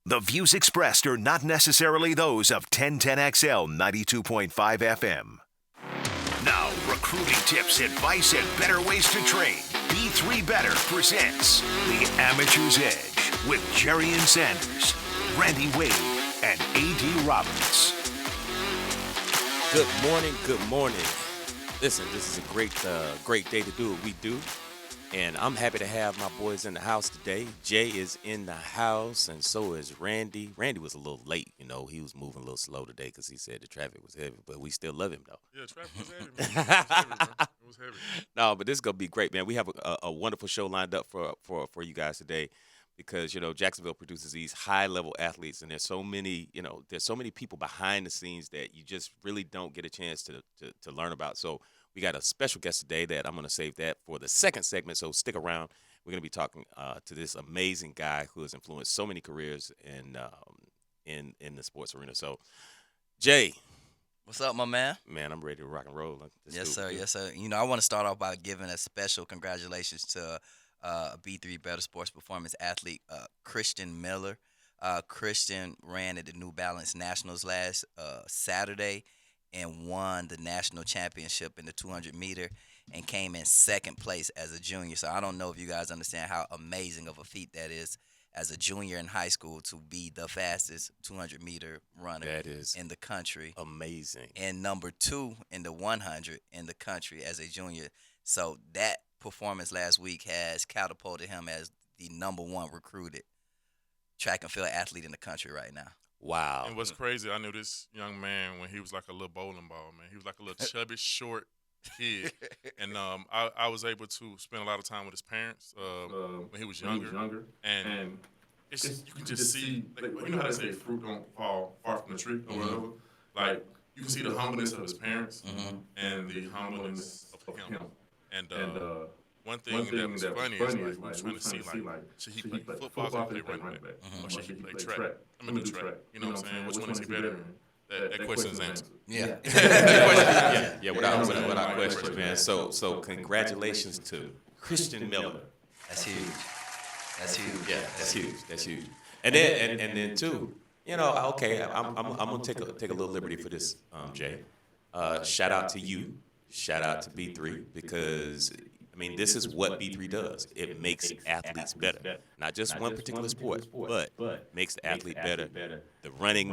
The views expressed are not necessarily those of 1010XL 92.5 FM. Now, recruiting tips, advice, and better ways to train. B3 Better presents The Amateur's Edge with Jerrian Sanders, Randy Wade, and A.D. Roberts. Good morning, good morning. Listen, this is a great day to do what we do. And I'm happy to have my boys in the house today. Jay is in the house, and so is Randy. Randy was a little late, He was moving a little slow today because he said the traffic was heavy, but we still love him, though. Yeah, traffic was heavy, man. It was heavy, man. It was heavy. No, but this is going to be great, man. We have a wonderful show lined up for you guys today because, Jacksonville produces these high-level athletes, and there's so many people behind the scenes that you just really don't get a chance to learn about. So we got a special guest today that I'm going to save that for the second segment, so stick around. We're going to be talking to this amazing guy who has influenced so many careers in the sports arena. So, Jay. What's up, my man? Man, I'm ready to rock and roll. Yes, sir. Yes, sir. I want to start off by giving a special congratulations to a B3 Better Sports Performance athlete, Christian Miller. Christian ran at the New Balance Nationals last Saturday and won the national championship in the 200-meter and came in second place as a junior. So I don't know if you guys understand how amazing of a feat that is as a junior in high school to be the fastest 200-meter runner in the country. Amazing. And number 2 in the 100 in the country as a junior. So that performance last week has catapulted him as the number 1 recruited track and field athlete in the country right now. Wow. And what's crazy, I knew this young man when he was like a little bowling ball, man. He was like a little chubby, short kid. And I was able to spend a lot of time with his parents when he was younger. And it's you can just see, like, you know how they say fruit don't fall far from the tree or whatever? Like, you can see the humbleness of his parents and the humbleness of him. And one thing that was funny is, like, we were trying to see, like, should he play football or play running back? Or should he play track? I'm in the track. You know what I'm saying? Which one is he better in? That question is answered. Yeah. Yeah, without question, man. So congratulations to Christian Miller. That's huge. That's huge. Yeah, that's huge. And then too, okay, I'm gonna take a little liberty for this, Jay. Shout out to you. Shout out to B3 because this is what B3 does. It makes athletes better. Not just one particular sport, but makes the athlete better. The running,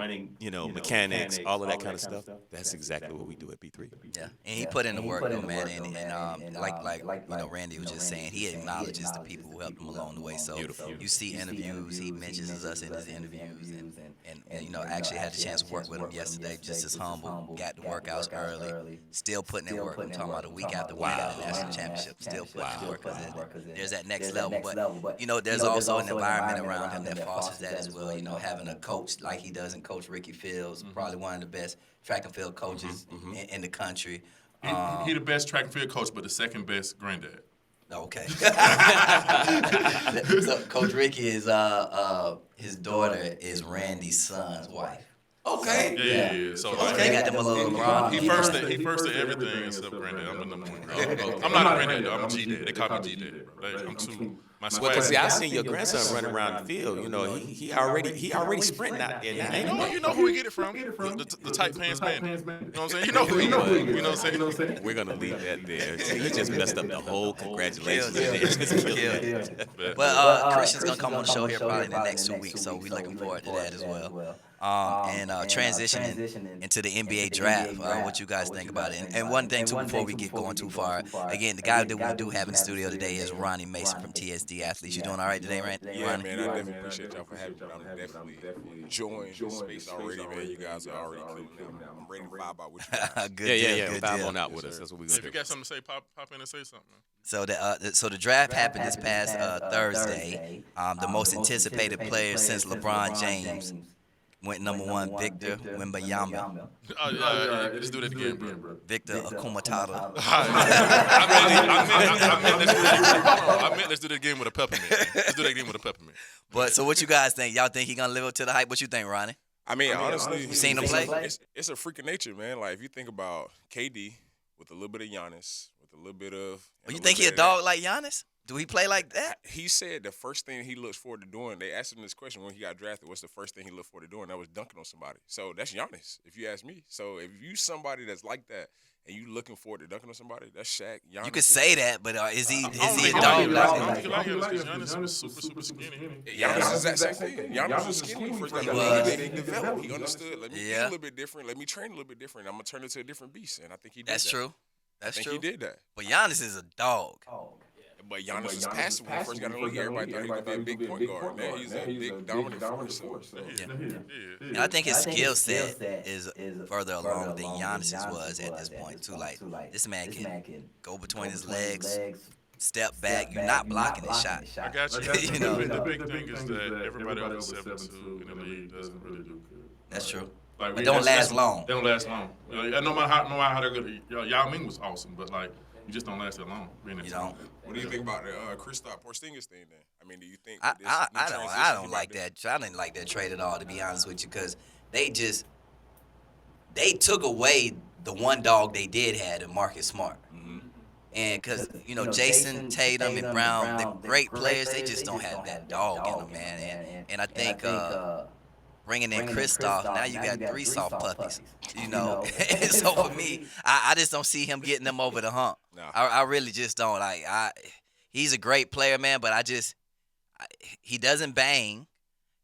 mechanics, all of that kind of stuff. That's exactly what we do at B3. Yeah, and he put in the work, though, man. And like Randy was just saying, he acknowledges the people who helped him along the way. So you see interviews, he mentions us in his interviews, and actually had the chance to work with him yesterday. Just as humble, got the workouts early, still putting in work. I'm talking about a week after we got the national championship, still putting in work because there's that next level. But there's also an environment around him that fosters that as well. Having a coach like he does, and Coach Ricky Fields, probably one of the best track and field coaches in the country. He the best track and field coach, but the second best granddad. Okay. So Coach Ricky is his daughter is Randy's son's wife. Okay. Yeah. So They got them a little LeBron. He first to everything except granddad. I'm the number 1 granddad. I'm not a granddad though. I'm a G-dad. They call me G-dad, bro. I'm too. My swag. Well, see, I seen your grandson running around the field. He already sprinting out there now. You know who we get it from? The tight pants man. You know what I'm saying? You know who he was. You know what I'm saying? We're gonna leave that there. See, he just messed up the whole congratulations. But Christian's gonna come on the show here probably in the next 2 weeks, so we're looking forward to that as well. And transitioning into the NBA draft, what you guys think about it. And one thing, too, before we get going too far, again, the guy that we do have in the studio today is Ronnie Mason from TSD Athletes. You doing all right today, Randy? Yeah, man, I definitely appreciate y'all for having me. I'm definitely enjoying the space already, man. You guys are already killing it. I'm ready to vibe out with you guys. Good Yeah. Vibe on out with us. That's what we're going to do. If you got something to say, pop in and say something, man. So the draft happened this past Thursday. The most anticipated player since LeBron James went number 1, Victor Wembanyama. Let's do that again, bro. Victor Akumatata. I meant let's do that again with a peppermint. Let's do that again with a peppermint. But so what you guys think? Y'all think he gonna live up to the hype? What you think, Ronnie? Honestly, you seen him play? It's a freak of nature, man. Like, if you think about KD with a little bit of Giannis, with a little bit of. Well, you think he a dog like Giannis? Do he play like that? He said the first thing he looks forward to doing, they asked him this question when he got drafted, what's the first thing he looked forward to doing? That was dunking on somebody. So that's Giannis, if you ask me. So if you somebody that's like that and you looking forward to dunking on somebody, that's Shaq. Giannis. You could say that, but is he a dog? I don't think you like Giannis because Giannis was super skinny. Giannis is that same thing. Giannis was skinny when he first got in the league. They developed. He understood. Let me be a little bit different. Let me train a little bit different. I'm going to turn into a different beast. And I think he did that. That's true. I think he did that. But Giannis is a dog. But Giannis was passive when he first got in the league. Everybody thought he was going to be a big point guard. Man, he's a big dominant force. And I think his skill set is further along than Giannis's was at this point, too. Like, this man can go between his legs, step back. You're not blocking his shot. I got you. You know? The big thing is that everybody over 7'2" in the league doesn't really do good. That's true. Like, But don't last long. They don't last long. No matter how they're good. Yao Ming was awesome, but like you just don't last that long. You don't. What do you think about the Kristaps Porzingis thing then? I mean, do you think I don't like that. I didn't like that trade at all, to be honest with you, because they took away the one dog they did have in Marcus Smart. And because, Jason Tatum and Brown, they're great players, they just don't have that dog in them, man. And I think bringing in Kristaps, now you got 3 soft puppies, So for me, I just don't see him getting them over the hump. No. I really just don't. He's a great player, man, but he doesn't bang.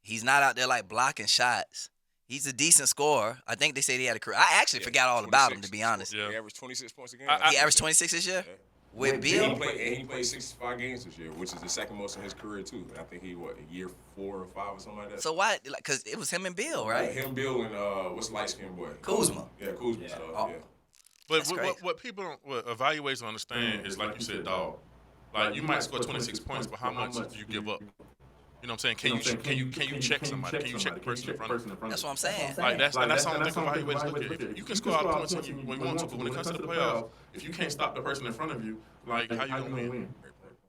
He's not out there like blocking shots. He's a decent scorer. I think they said he had a career. I actually forgot all about him, to be honest. Yeah. He averaged 26 points a game. He averaged 26 this year? Yeah. With Bill? He played 65 games this year, which is the second most in his career, too. I think he, year 4 or 5 or something like that? So why? Because it was him and Bill, right? Him, Bill, and what's the light-skinned boy? Kuzma. Yeah, Kuzma. Oh. Yeah. But what people what evaluators don't understand is, like you said, dog. Like, you might score 26 points, but how much do you give up? You know what I'm saying? Can you check somebody? Can you check the person in front of you? That's what I'm saying. Like that's the only thing evaluators look at. You can score all the points when you want to, but when it comes to the playoffs, if you can't stop the person in front of you, like how you gonna win?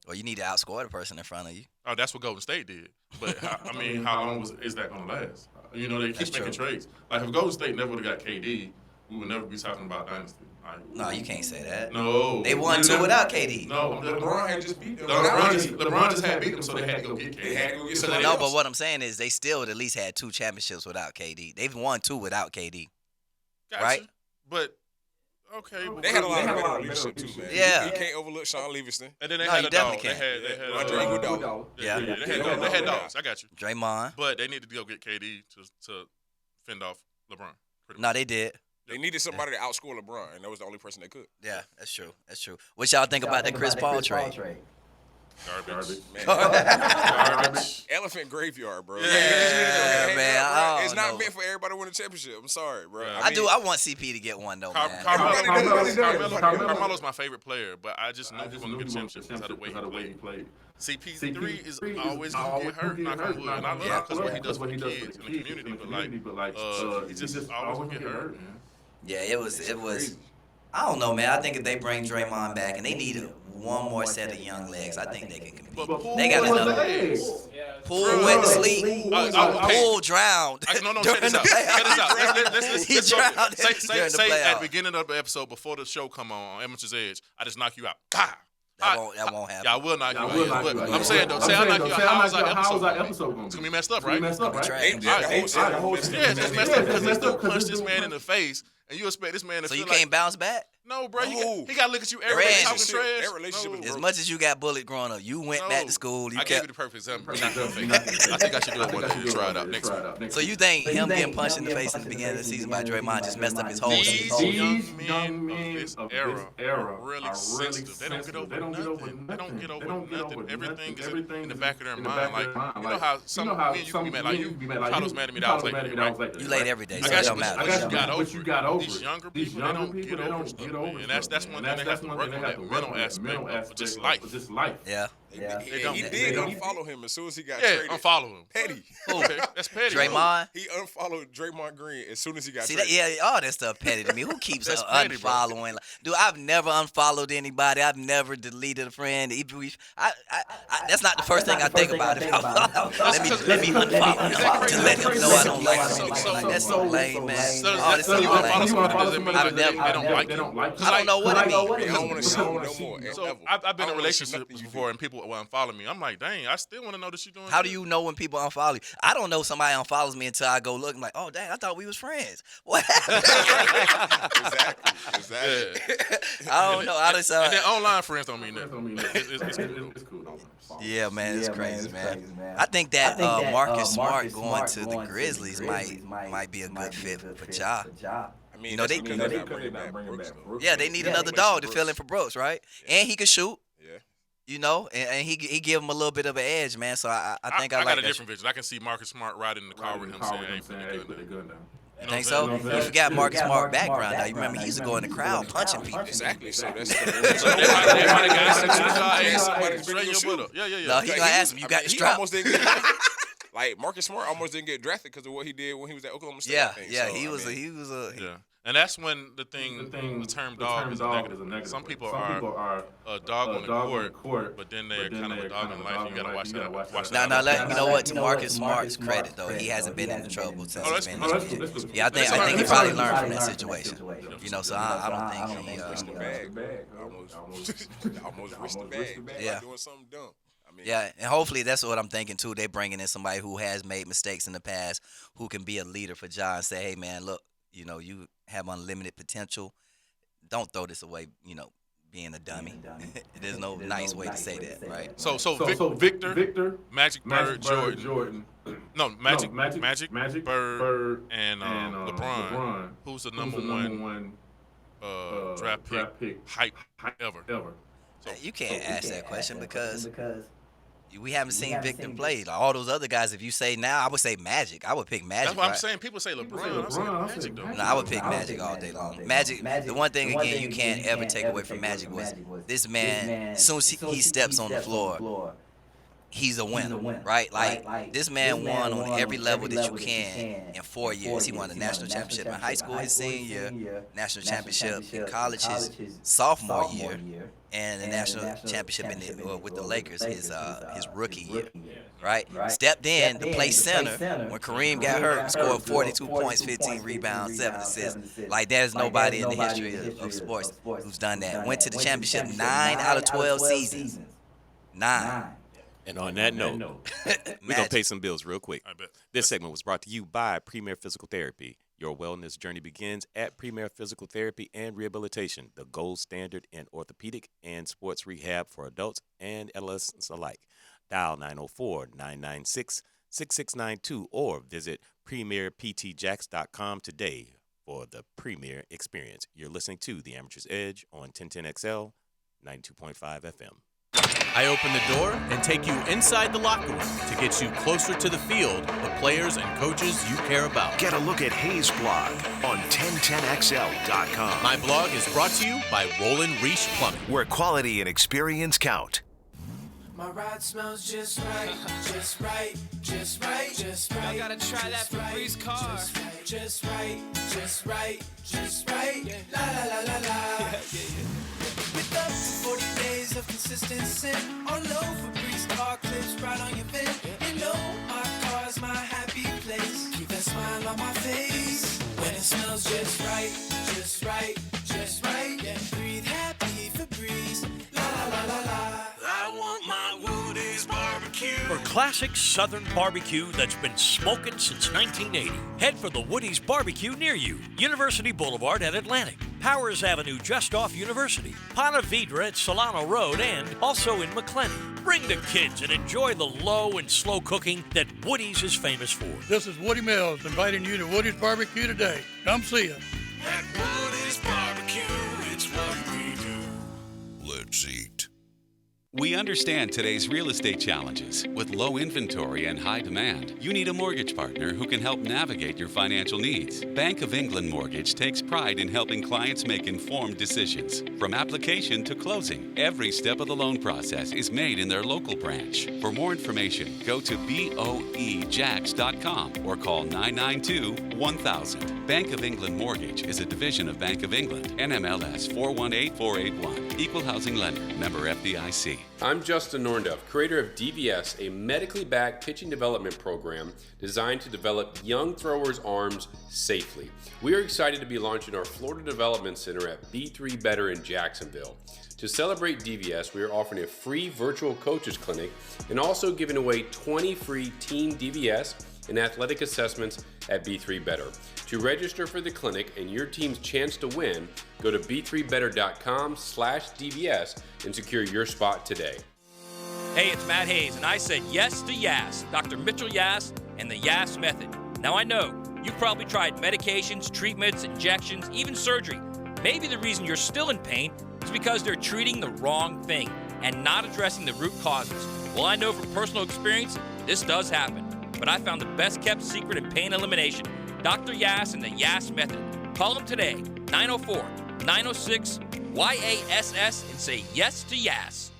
Well, you need to outscore the person in front of you. Oh, that's what Golden State did. But how long is that gonna last? They keep making trades. Like if Golden State never would have got KD, we would never be talking about dynasty. No, you can't say that. No. They won 2 without KD. No, LeBron had just beat them. LeBron just had beat them, so they had to go get KD. They had to go get somebody No, else. but what I'm saying is they still at least had 2 championships without KD. They've won 2 without KD. Gotcha. Right? But okay, They had a lot of leadership too, man. Yeah. You can't overlook Sean Livingston. and then they No, had you a dog. definitely They can't. had Andre Iguodala. Yeah. They had dogs. I got you. Draymond. But they needed to go get KD to fend off LeBron. No, they did. They needed somebody to outscore LeBron, and that was the only person that could. Yeah, that's true. That's true. What y'all think about that Chris Paul trade? Garbage. Man. Garbage. Elephant graveyard, bro. Yeah, man, I It's don't not know. meant for everybody to win a championship. I'm sorry, bro. Yeah. I want CP to get one, though, man. Carmelo's my favorite player, but I just knew he was going to get a championship because of the way he played. CP3 is always going to get hurt, knock on wood. And I love him because what he does for the kids in the community, but he's just always going to get hurt, man. Yeah, it was. I don't know, man. I think if they bring Draymond back and they need one more set of young legs, I think they can compete. They got enough. Poole went to sleep. Poole drowned. No, check this out. Let's drowned say during the at playoffs. the beginning of the episode, before the show come on Amateur's Edge, I just knock you out. That won't happen. Yeah, I will knock you out. But I'm saying, though, say I knock you out, how's our episode going? It's going to be messed up, right? Trash. Yeah, it's messed up because they still punch this man in the face, and you expect this man to So feel you like... can't bounce back? No, bro. He got to look at you every day talking trash. That relationship is As broken. much as you got bullied growing up, you went back to school. I gave you the perfect example. You're not gonna fake it. I think I should do it one day to try it out next week. So you think him getting punched in the face in the beginning of the season by Draymond just messed up his whole These season? young men of this era are really sensitive. They don't get over nothing. They don't get over nothing. Everything is in the back of their mind. Like, you know how some men you can be mad. Like, you, Carlos mad at me that I was late, right? You late every day, so I it got don't you, matter. but you got over it. These younger people, they don't get over stuff, man. And that's one thing they have to work on, that mental aspect of just life. Yeah. He did unfollow him as soon as he got Yeah, traded. unfollow him. Petty. Okay, that's petty. Draymond? He unfollowed Draymond Green as soon as he got See traded. that? Yeah, all that stuff petty to me. Who keeps That's petty, bro. unfollowing? Dude, I've never unfollowed anybody. I've never deleted a friend. That's not the first thing I think about. If I follow, let me unfollow him to let him know I don't like him. That's so lame, man. All this stuff you lame. unfollow somebody doesn't mean I've they never- don't like you. I don't know what it means. I don't want to see him no more. So I've been in relationships before, and people people will unfollow me. I'm like, dang, I still want to know that she's doing. How good. do you know when people unfollow you? I don't know somebody unfollows me until I go look. I'm like, oh, dang, I thought we was friends. What happened? Exactly. I don't know. I just, and then online friends don't mean that. It's cool. Yeah, man, it's crazy, man. I think that Marcus Smart going to the Grizzlies might be a good fit for Ja. I mean, You know, that's they- because they're not bringing back Brooks, though. Yeah, they need another dog to fill in for Brooks, right? And he can shoot. Yeah. You know, and he give him a little bit of an edge, man. So I think I got like a that. different vision. I can see Marcus Smart riding in the car with him saying, "Hey, put the gun down." You think so? You forgot Marcus Smart background now. You remember he used to go in the crowd punching people. Exactly. So that's So they might have got Yeah, some somebody's straight your bringing butt up. Yeah. No, he gonna ask him, you got the he strap? almost didn't get like Marcus Smart almost didn't get drafted because of what he did when he was at Oklahoma State. I think. So, he I was mean, Yeah. And that's when the term dog is a negative. Some people are a dog on the court, but then they're kind of a dog in life. You gotta watch that. Now, you know what? To Marcus Smart's credit, though, he hasn't been in the trouble since he's been in the NBA. Yeah, I think he probably learned from that situation. You know, so I don't think he. risked the bag. Almost risked the bag. Yeah. Doing something dumb. I mean, Yeah, and hopefully that's what I'm thinking too. They bringing in somebody who has made mistakes in the past, who can be a leader for Ja and say, hey man, look, you know, you have unlimited potential. Don't throw this away, you know, being a dummy. There's no nice way to say that, right? So Victor, Magic Bird, Jordan. No, Magic, Bird, and LeBron. Who's the number one draft pick hype ever? So, You can't ask that question because we haven't seen Victor play. Like, all those other guys, if you say now, I would say Magic. I would pick Magic. that's what I'm right? saying. People say LeBron. I'm saying Magic, though. No, I would pick Magic all day long. Magic, the one thing, again, you can't ever take away from Magic was this man, as soon as he steps on the floor, he's a winner, right? Like, this man won on every level that you can in 4 years. He won the national championship in high school his senior year, national championship in college his sophomore year, and the national championship with the Lakers his rookie year, right? Stepped in to play center when Kareem got hurt and scored 42 points, 15 rebounds, 7 assists. Like, there's nobody in the history of sports who's done that. Went to the championship 9 out of 12 seasons. 9. And on that note, we're going to pay some bills real quick. I bet. This segment was brought to you by Premier Physical Therapy. Your wellness journey begins at Premier Physical Therapy and Rehabilitation, the gold standard in orthopedic and sports rehab for adults and adolescents alike. Dial 904-996-6692 or visit PremierPTJax.com today for the Premier Experience. You're listening to The Amateur's Edge on 1010XL, 92.5 FM. I open the door and take you inside the locker room to get you closer to the field, the players and coaches you care about. Get a look at Hayes' blog on 1010XL.com. My blog is brought to you by Roland Reach Plumbing. Where quality and experience count. My ride smells just right, just right, just right, just right. I gotta try that Febreze car. Just right, just right, just right. La la la la la. With up to 40 days of consistent scent, all over Febreze car clips right on your vent. You know my car's my happy place. Keep that smile on my face when it smells just right, just right, just right. Yeah, breathe happy Febreze. La la la la la. I want my Woody's barbecue. For classic Southern barbecue that's been smoking since 1980, head for the Woody's Barbecue near you. University Boulevard at Atlantic, Powers Avenue just off University, Ponte Vedra at Solano Road, and also in McLennan. Bring the kids and enjoy the low and slow cooking that Woody's is famous for. This is Woody Mills inviting you to Woody's Barbecue today. Come see us. At Woody's Barbecue, it's what we do. Let's eat. We understand today's real estate challenges. With low inventory and high demand, you need a mortgage partner who can help navigate your financial needs. Bank of England Mortgage takes pride in helping clients make informed decisions. From application to closing, every step of the loan process is made in their local branch. For more information, go to boejax.com or call 992-1000. Bank of England Mortgage is a division of Bank of England, NMLS 418481, Equal Housing Lender, member FDIC. I'm Justin Norndorf, creator of DVS, a medically backed pitching development program designed to develop young throwers' arms safely. We are excited to be launching our Florida Development Center at B3 Better in Jacksonville. To celebrate DVS, we are offering a free virtual coaches clinic and also giving away 20 free team DVS and athletic assessments at B3 Better. To register for the clinic and your team's chance to win, go to b3better.com/DVS and secure your spot today. Hey, it's Matt Hayes, and I said yes to Yass, Dr. Mitchell Yass, and the Yass method. Now I know, you've probably tried medications, treatments, injections, even surgery. Maybe the reason you're still in pain is because they're treating the wrong thing and not addressing the root causes. Well, I know from personal experience, this does happen. But I found the best kept secret in pain elimination, Dr. Yass and the Yass method. Call him today, 904-906-YASS, and say yes to Yass.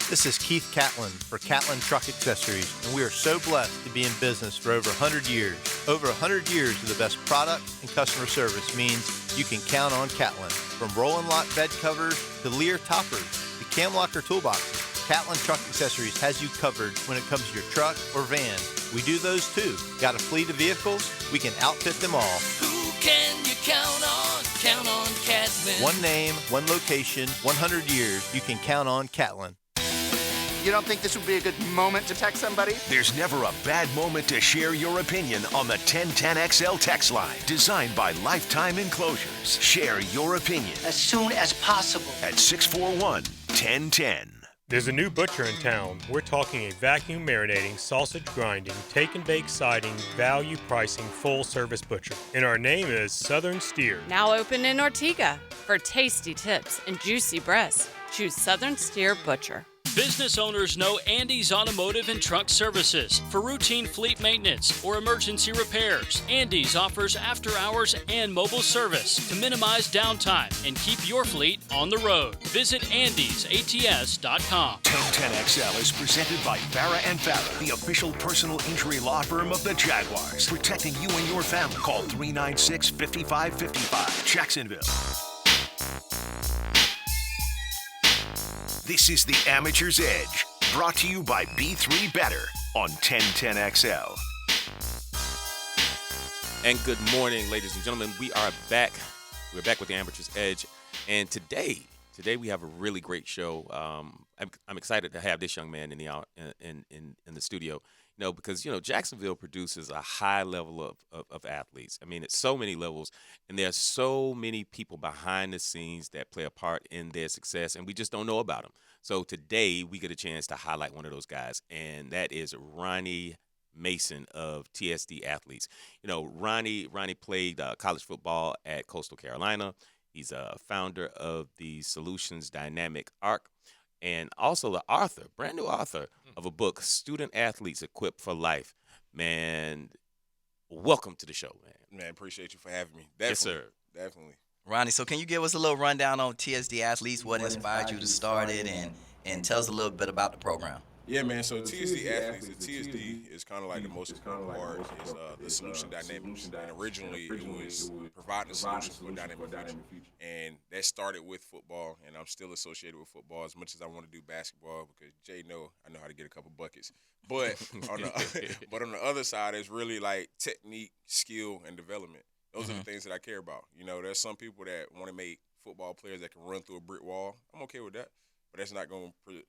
This is Keith Catlin for Catlin Truck Accessories, and we are so blessed to be in business for over 100 years. Over 100 years of the best product and customer service means you can count on Catlin. From Roll-and Lock bed covers to Lear toppers to Cam Locker toolboxes, Catlin Truck Accessories has you covered when it comes to your truck or van. We do those too. Got a fleet of vehicles? We can outfit them all. Who can you count on? Count on Catlin. One name, one location, 100 years. You can count on Catlin. You don't think this would be a good moment to text somebody? There's never a bad moment to share your opinion on the 1010XL text line, designed by Lifetime Enclosures. Share your opinion As soon as possible. at 641-1010. There's a new butcher in town. We're talking a vacuum marinating, sausage grinding, take and bake siding, value pricing, full service butcher. And our name is Southern Steer. Now open in Ortega. For tasty tips and juicy breasts, choose Southern Steer Butcher. Business owners know Andy's Automotive and Truck Services. For routine fleet maintenance or emergency repairs, Andy's offers after-hours and mobile service to minimize downtime and keep your fleet on the road. Visit andysats.com. 1010XL is presented by Farah and Farah, the official personal injury law firm of the Jaguars, protecting you and your family. Call 396-5555, Jacksonville. This is the Amateur's Edge, brought to you by B3 Better on 1010XL. And good morning, ladies and gentlemen. We are back. We're back with the Amateur's Edge. And today we have a really great show. I'm excited to have this young man in the studio. Because Jacksonville produces a high level of athletes. I mean, it's so many levels, and there's so many people behind the scenes that play a part in their success, and we just don't know about them. So today we get a chance to highlight one of those guys, and that is Ronnie Mason of TSD Athletes. Ronnie played college football at Coastal Carolina. He's a founder of the Solutions Dynamic Arc, and also the brand new author of a book, Student Athletes Equipped for Life. Man, welcome to the show, man. Man, appreciate you for having me. Yes, sir. Definitely. Ronnie, so can you give us a little rundown on TSD Athletes, what inspired you to start it, and tell us a little bit about the program? Yeah, man. So TSD Athletes, the TSD is kind of like the most important part is the solution dynamics. And originally it was providing a solution for a dynamic future. And that started with football, and I'm still associated with football as much as I want to do basketball because I know how to get a couple buckets. But on the other side, it's really like technique, skill, and development. Those are the things that I care about. There's some people that want to make football players that can run through a brick wall. I'm okay with that, but that's not going to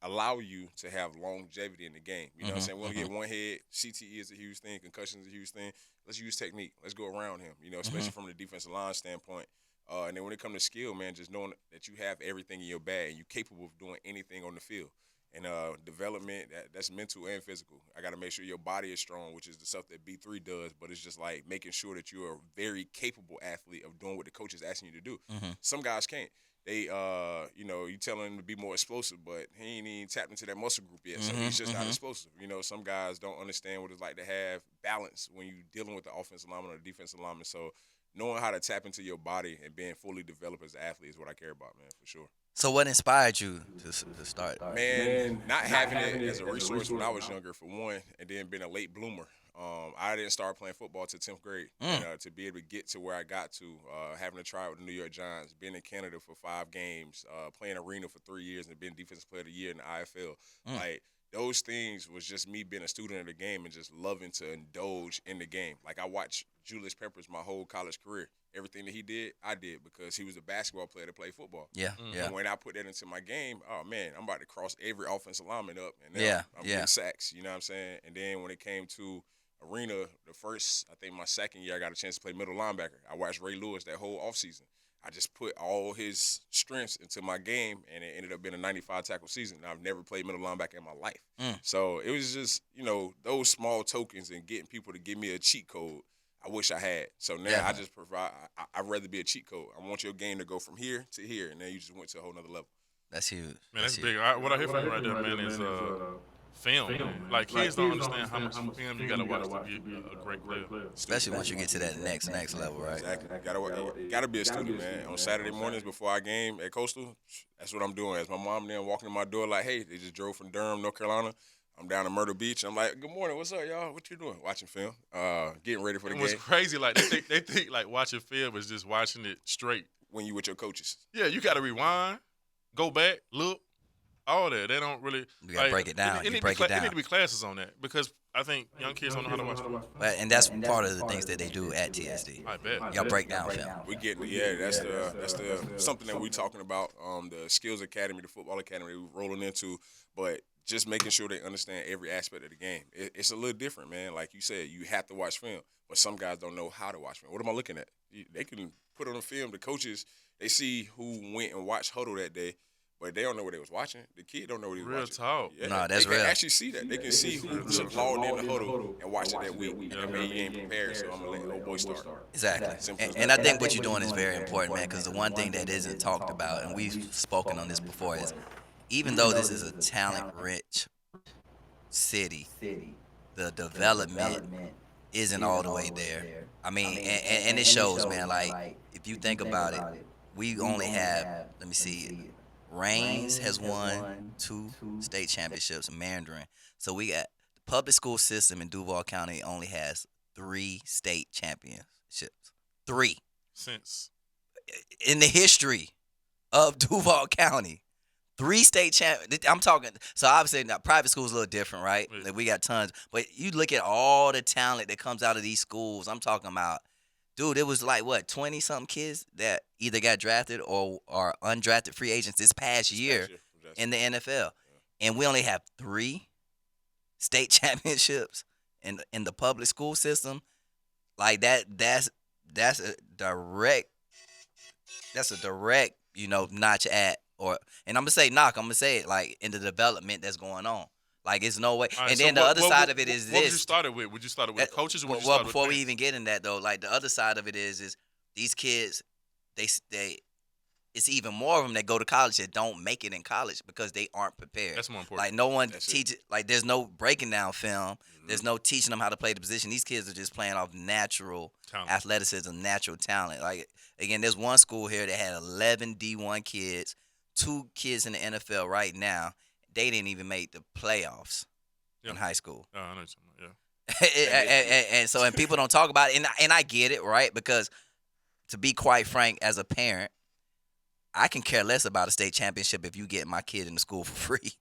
allow you to have longevity in the game. You know what I'm saying? We want to get one head. CTE is a huge thing. Concussion is a huge thing. Let's use technique. Let's go around him, especially from the defensive line standpoint. And then when it comes to skill, man, just knowing that you have everything in your bag and you're capable of doing anything on the field. And development, that's mental and physical. I got to make sure your body is strong, which is the stuff that B3 does, but it's just like making sure that you're a very capable athlete of doing what the coach is asking you to do. Some guys can't. They, you tell him to be more explosive, but he ain't even tapped into that muscle group yet, so he's just not explosive. Some guys don't understand what it's like to have balance when you're dealing with the offensive lineman or the defensive lineman. So knowing how to tap into your body and being fully developed as an athlete is what I care about, man, for sure. So what inspired you to start? Man, not having it as a resource when I was younger, for one, and then being a late bloomer. I didn't start playing football till 10th grade. To be able to get to where I got to, having to try with the New York Giants, being in Canada for 5 games, playing arena for 3 years, and being defensive player of the year in the IFL. Like, those things was just me being a student of the game and just loving to indulge in the game. Like, I watched Julius Peppers my whole college career. Everything that he did, I did because he was a basketball player that played football. Yeah, yeah. And when I put that into my game, oh, man, I'm about to cross every offensive lineman up. And now I'm getting sacks, you know what I'm saying? And then when it came to arena, I think my second year, I got a chance to play middle linebacker. I watched Ray Lewis that whole offseason. I just put all his strengths into my game, and it ended up being a 95 tackle season. I've never played middle linebacker in my life. So it was just, those small tokens and getting people to give me a cheat code I wish I had. So now I just provide – I'd rather be a cheat code. I want your game to go from here to here, and then you just went to a whole nother level. That's huge. Man, that's big. What I hear from you right there, man, is film. Like, kids don't understand how much film you got to watch to be a great player. Especially once you get to that next level, right? Exactly. Got to be a student, man. On Saturday mornings before our game at Coastal, that's what I'm doing. As my mom then walking in my door like, hey, they just drove from Durham, North Carolina. I'm down in Myrtle Beach. I'm like, good morning. What's up, y'all? What you doing? Watching film. Getting ready for the game. It's crazy. Like, they think like watching film is just watching it straight. When you with your coaches. Yeah, you got to rewind, go back, look, all that. They don't really. You got to break it down. It need to be classes on that because I think young kids don't know how to watch film. And that's part of the things that they do at TSD. I bet. Y'all break down film. We get that's the something that we're talking about. The skills academy, the football academy, we're rolling into, but just making sure they understand every aspect of the game. It's a little different, man. Like you said, you have to watch film, but some guys don't know how to watch film. What am I looking at? They can put on the film. The coaches, they see who went and watched huddle that day, but they don't know what they was watching. The kid don't know what he was watching. Real talk. Yeah, nah, that's real. They real. can actually see that. They can see who logged in the huddle and watched it that week. And I mean, he ain't prepared, so I'm going to let old boy start. Exactly. And I think what you're doing is very important, man, because the one thing that isn't talked about, and we've spoken on this before, is even though this is a talent-rich city, the development isn't all the way there. I mean, and it shows, man. Like, if you think about it, we only have, let me see, Reigns has won 2 state championships in Mandarin. So we got the public school system in Duval County only has 3 state championships. 3. Since in the history of Duval County. 3 state champions. I'm talking. So obviously, now private schools a little different, right? Like, we got tons. But you look at all the talent that comes out of these schools. I'm talking about, dude. It was like what 20-something kids that either got drafted or are undrafted free agents this past year in the NFL, and we only have 3 state championships in the public school system. Like that. That's a direct. Notch at. And I'm going to say knock. I'm going to say it like in the development that's going on. Like, it's no way. Right, and then the other side of it is this. What would you start it with? Would you start it with coaches or would you start with before we even get in that, though, like the other side of it is these kids, they it's even more of them that go to college that don't make it in college because they aren't prepared. That's more important. Like, no one teaches. Like, there's no breaking down film. There's no teaching them how to play the position. These kids are just playing off natural athleticism, natural talent. Like, again, there's one school here that had 11 D1 kids, 2 kids in the NFL right now. They didn't even make the playoffs in high school. Oh, I know what you're talking about, and so people don't talk about it, and I get it, right? Because to be quite frank, as a parent, I can care less about a state championship if you get my kid in the school for free.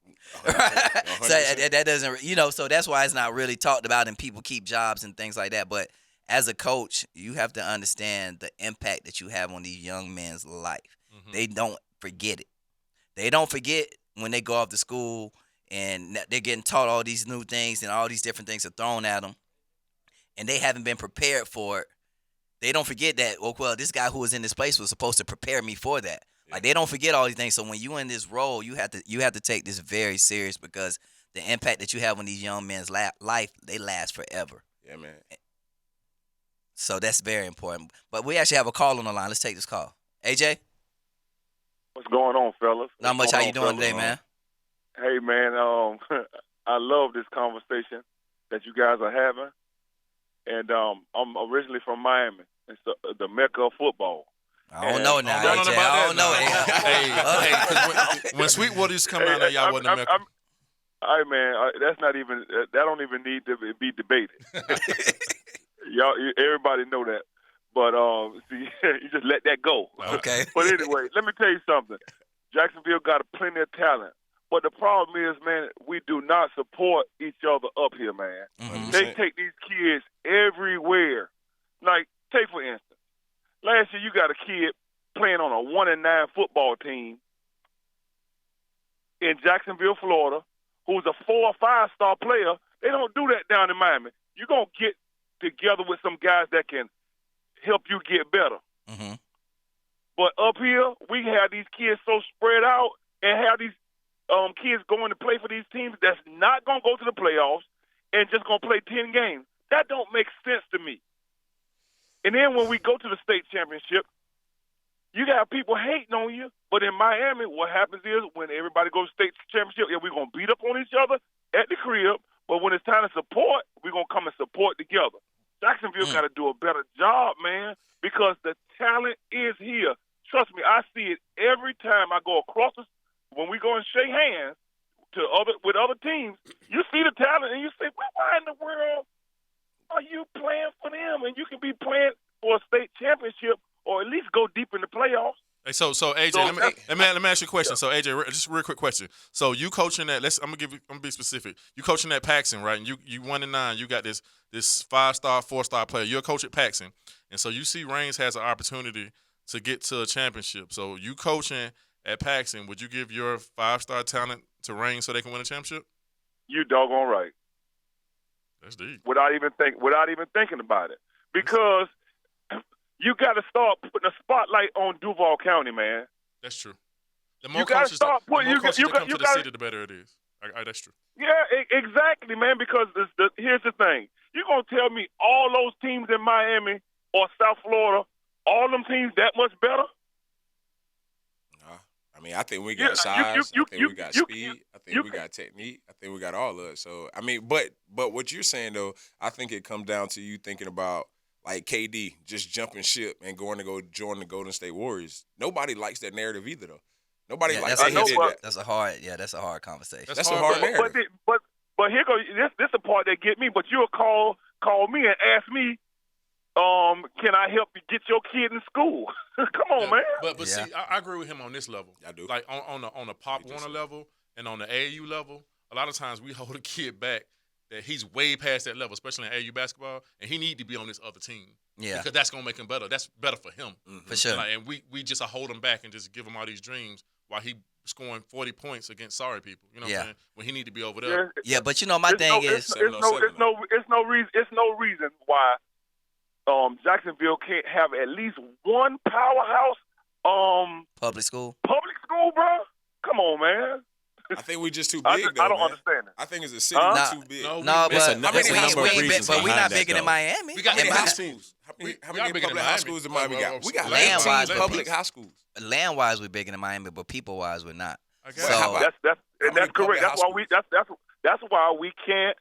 Right? So that doesn't, so that's why it's not really talked about, and people keep jobs and things like that. But as a coach, you have to understand the impact that you have on these young men's life. Mm-hmm. They don't forget it. They don't forget when they go off to school and they're getting taught all these new things and all these different things are thrown at them, and they haven't been prepared for it. They don't forget that, well, this guy who was in this place was supposed to prepare me for that. Like, they don't forget all these things. So when you're in this role, you have to take this very serious because the impact that you have on these young men's life, they last forever. Yeah, man. So that's very important. But we actually have a call on the line. Let's take this call. AJ? What's going on, fellas? Not much. How you doing today, man? Hey, man. I love this conversation that you guys are having. And I'm originally from Miami. It's the mecca of football. I don't know now, AJ. I don't know. Hey, when Sweetwater used to come out there, y'all wasn't the mecca. Hey, man, that's not even. That don't even need to be debated. Everybody know that. But see, you just let that go. Okay. But anyway, let me tell you something. Jacksonville got plenty of talent, But the problem is, man, we do not support each other up here, man. They take these kids everywhere. Like, take for instance, last year you got a kid playing on a 1-9 football team in Jacksonville, Florida, who's a 4- or 5-star player. They don't do that down in Miami. You're going to get together with some guys that can help you get better. But up here, we have these kids so spread out and have these kids going to play for these teams that's not going to go to the playoffs and just going to play 10 games. That don't make sense to me. And then when we go to the state championship, you got people hating on you. But in Miami, what happens is when everybody goes to state championship, yeah, we're going to beat up on each other at the crib. But when it's time to support, we're going to come and support together. Jacksonville got to do a better job, man, because the talent is here. Trust me, I see it every time I go across when we go and shake hands with other teams. You see the talent and you say, well, why in the world are you playing for them? And you can be playing for a state championship or at least go deep in the playoffs. Hey, so AJ, let me ask you a question. So AJ, just a real quick question. So you coaching that? I'm gonna be specific. You coaching at Paxton, right? And you 1-9. You got this 5-star, 4-star player. You're a coach at Paxton, and so you see Reigns has an opportunity to get to a championship. So you coaching at Paxton, would you give your 5-star talent to Reigns so they can win a championship? You doggone right. That's deep. Without even thinking about it, because you got to start putting a spotlight on Duval County, man. That's true. The more coaches that come to the city, the better it is. That's true. Yeah, exactly, man. Because here's the thing: you're gonna tell me all those teams in Miami or South Florida, all them teams that much better? I mean, I think we got size. I think we got speed. I think we got technique. I think we got all of it. So, I mean, but what you're saying, though, I think it comes down to you thinking about, like, KD just jumping ship and going to go join the Golden State Warriors. Nobody likes that narrative either, though. Nobody likes that. That's a hard conversation. That's a hard narrative. But here goes this the part that get me. But you'll call me and ask me, can I help you get your kid in school? Come on, man. But see, I agree with him on this level. I do. Like on the Pop Warner level and on the AAU level, a lot of times we hold a kid back that he's way past that level, especially in AAU basketball, and he need to be on this other team. Yeah. Because that's gonna make him better. That's better for him. For sure. And we just hold him back and just give him all these dreams while he scoring 40 points against sorry people. You know what I'm saying? When he need to be over there. Yeah, but you know my thing is it's no reason why Jacksonville can't have at least one powerhouse public school, bro. Come on, man. I think we just too big. I don't understand it. I think as a city, we're too big. But we're not bigger than Miami. We got many high schools. How many public high schools in Miami we got? We got land-wise public high schools. Land-wise, we're bigger than Miami, but people-wise, we're not. So that's correct. That's why we can't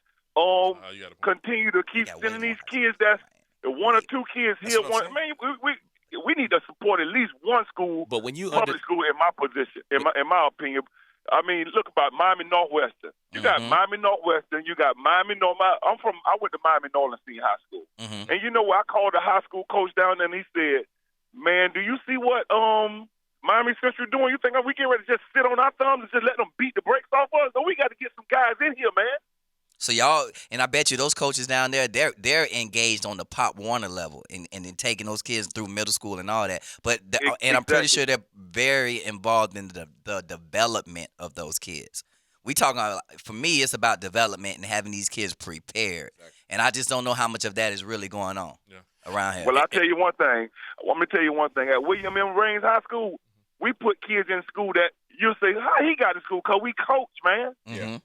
continue to keep sending these kids. That's one or two kids here. Man, we need to support at least one school. But when you public school, in my position, in my opinion. I mean, look about Miami Northwestern. You got Miami Northwestern. You got Miami North. I went to Miami Northern Senior High School, and you know what? I called the high school coach down there, and he said, "Man, do you see what Miami Central doing? You think we get ready to just sit on our thumbs and just let them beat the brakes off us? So we got to get some guys in here, man." So y'all, and I bet you those coaches down there, they're engaged on the Pop Warner level and then taking those kids through middle school and all that. But and I'm pretty sure they're very involved in the development of those kids. We talking about, for me, it's about development and having these kids prepared. Exactly. And I just don't know how much of that is really going on around here. Well, I'll tell you one thing. Let me tell you one thing. At William M. Raines High School, we put kids in school that you'll say, how he got to school? Because we coach, man. Yeah.